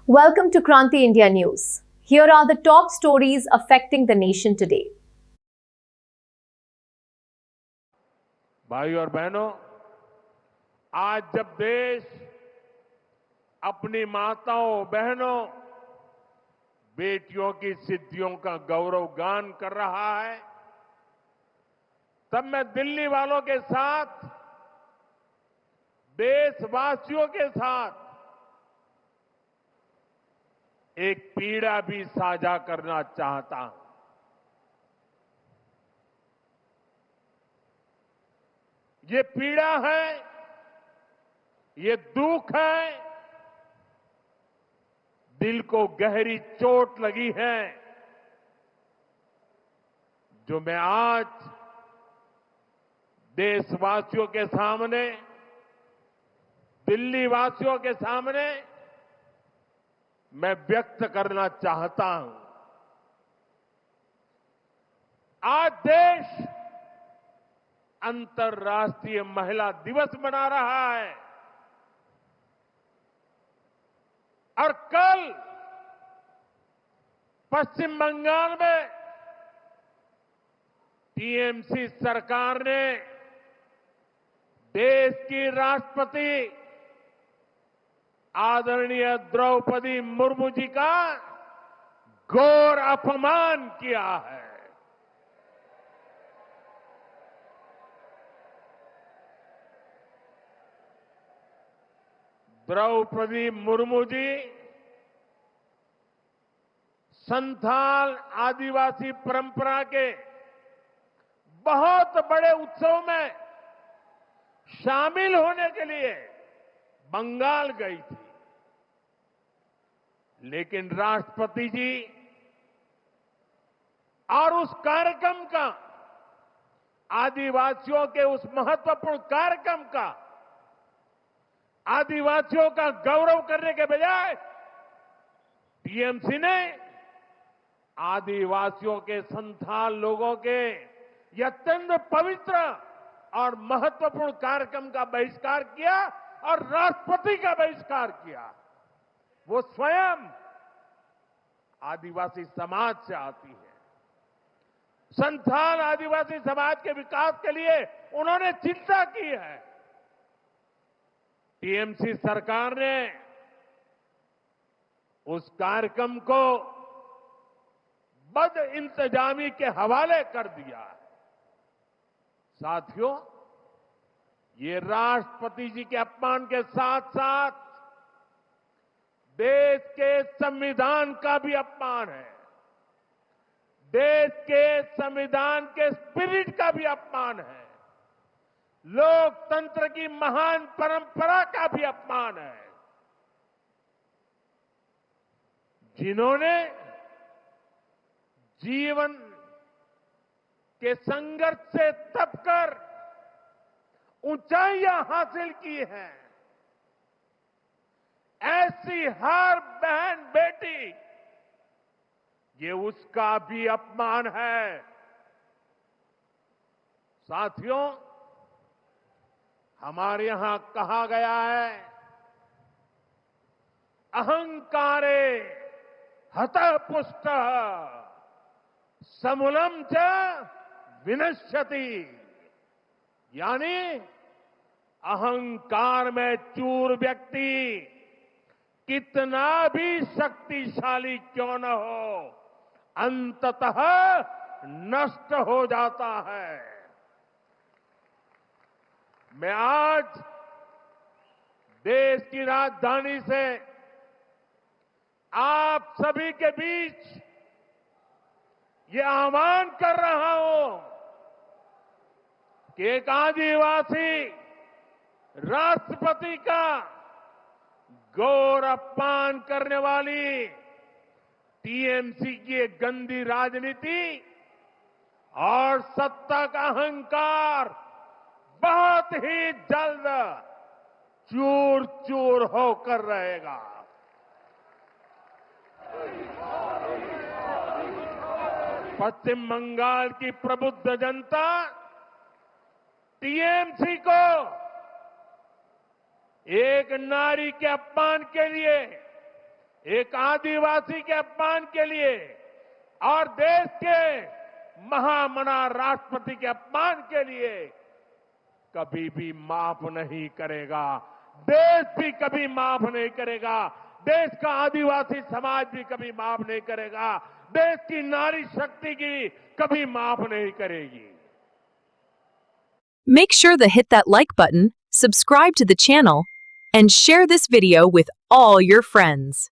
Welcome to Kranti India News. Here are the top stories affecting the nation today. भाई और बहनों, आज जब देश अपनी माताओं, बहनों, बेटियों की सिद्धियों का गौरव गान कर रहा है, तब मैं दिल्ली वालों के साथ, देशवासियों के साथ एक पीड़ा भी साझा करना चाहता हूं। ये पीड़ा है, ये दुख है, दिल को गहरी चोट लगी है, जो मैं आज देशवासियों के सामने, दिल्ली वासियों के सामने मैं व्यक्त करना चाहता हूं। आज देश अंतर्राष्ट्रीय महिला दिवस मना रहा है और कल पश्चिम बंगाल में टीएमसी सरकार ने देश की राष्ट्रपति आदरणीय द्रौपदी मुर्मू जी का घोर अपमान किया है। द्रौपदी मुर्मू जी संथाल आदिवासी परंपरा के बहुत बड़े उत्सव में शामिल होने के लिए बंगाल गई थी, लेकिन राष्ट्रपति जी और उस कार्यक्रम का, आदिवासियों के उस महत्वपूर्ण कार्यक्रम का, आदिवासियों का गौरव करने के बजाय टीएमसी ने आदिवासियों के संथाल लोगों के यह अत्यंत पवित्र और महत्वपूर्ण कार्यक्रम का बहिष्कार किया और राष्ट्रपति का बहिष्कार किया। वो स्वयं आदिवासी समाज से आती है। संथाल आदिवासी समाज के विकास के लिए उन्होंने चिंता की है। टीएमसी सरकार ने उस कार्यक्रम को बद इंतजामी के हवाले कर दिया। साथियों, ये राष्ट्रपति जी के अपमान के साथ साथ देश के संविधान का भी अपमान है, देश के संविधान के स्पिरिट का भी अपमान है, लोकतंत्र की महान परंपरा का भी अपमान है। जिन्होंने जीवन के संघर्ष से तपकर ऊंचाइयां हासिल की हैं, ऐसी हर बहन बेटी, ये उसका भी अपमान है। साथियों, हमारे यहां कहा गया है, अहंकारे हतः पुष्टः समूलम च विनश्यति, यानी अहंकार में चूर व्यक्ति कितना भी शक्तिशाली क्यों न हो, अंततः नष्ट हो जाता है। मैं आज देश की राजधानी से आप सभी के बीच ये आह्वान कर रहा हूं कि एक आदिवासी राष्ट्रपति का घोर अपमान करने वाली टीएमसी की एक गंदी राजनीति और सत्ता का अहंकार बहुत ही जल्द चूर चूर होकर रहेगा। पश्चिम बंगाल की प्रबुद्ध जनता टीएमसी को एक नारी के अपमान के लिए एक आदिवासी के अपमान के लिए और देश के महामना राष्ट्रपति के अपमान के लिए कभी भी माफ नहीं करेगा। देश भी कभी माफ नहीं करेगा। देश का आदिवासी समाज भी कभी माफ नहीं करेगा। देश की नारी शक्ति की कभी माफ नहीं करेगी। Make sure to hit that like button, subscribe to the channel, and share this video with all your friends.